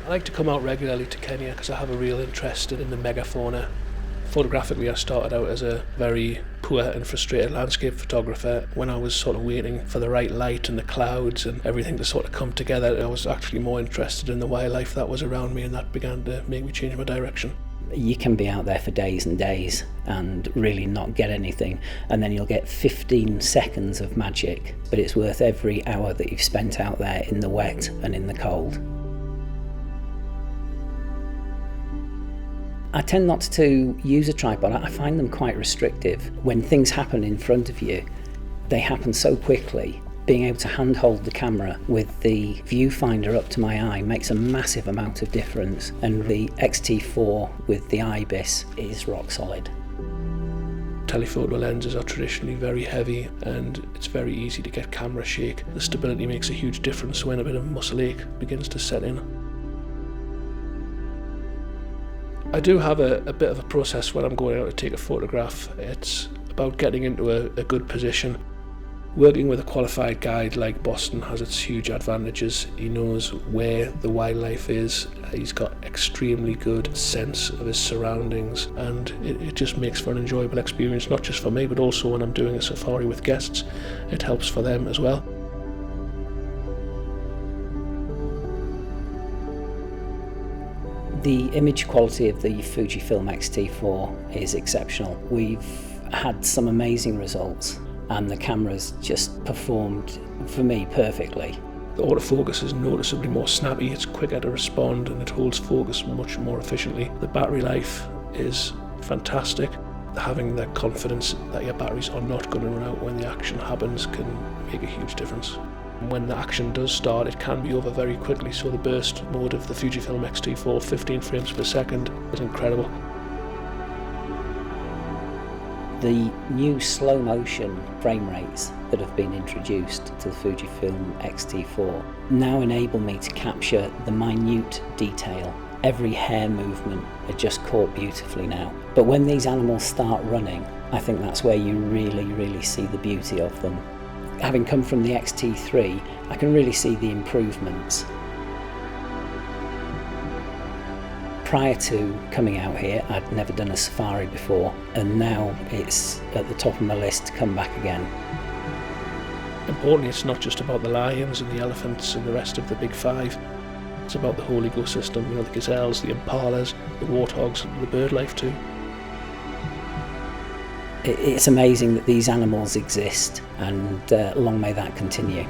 I like to come out regularly to Kenya because I have a real interest in the megafauna. Photographically, I started out as a very poor and frustrated landscape photographer. When I was sort of waiting for the right light and the clouds and everything to sort of come together, I was actually more interested in the wildlife that was around me, and that began to make me change my direction. You can be out there for days and days and really not get anything, and then you'll get 15 seconds of magic, but it's worth every hour that you've spent out there in the wet and in the cold. I tend not to use a tripod. I find them quite restrictive. When things happen in front of you, they happen so quickly. Being able to handhold the camera with the viewfinder up to my eye makes a massive amount of difference, and the X-T4 with the IBIS is rock solid. Telephoto lenses are traditionally very heavy and it's very easy to get camera shake. The stability makes a huge difference when a bit of muscle ache begins to set in. I do have a bit of a process when I'm going out to take a photograph. It's about getting into a good position. Working with a qualified guide like Boston has its huge advantages. He knows where the wildlife is. He's got extremely good sense of his surroundings, and it just makes for an enjoyable experience, not just for me, but also when I'm doing a safari with guests. It helps for them as well. The image quality of the FUJIFILM X-T4 is exceptional. We've had some amazing results, and the camera's just performed, for me, perfectly. The autofocus is noticeably more snappy, it's quicker to respond, and it holds focus much more efficiently. The battery life is fantastic. Having the confidence that your batteries are not going to run out when the action happens can make a huge difference. When the action does start, it can be over very quickly, so the burst mode of the FUJIFILM X-T4, 15 frames per second, is incredible. The new slow motion frame rates that have been introduced to the FUJIFILM X-T4 now enable me to capture the minute detail. Every hair movement are just caught beautifully now. But when these animals start running, I think that's where you really see the beauty of them. Having come from the X-T3, I can really see the improvements. Prior to coming out here, I'd never done a safari before, and now it's at the top of my list to come back again. Importantly, it's not just about the lions and the elephants and the rest of the big five. It's about the whole ecosystem, the gazelles, the impalas, the warthogs, and the bird life too. It's amazing that these animals exist, and long may that continue.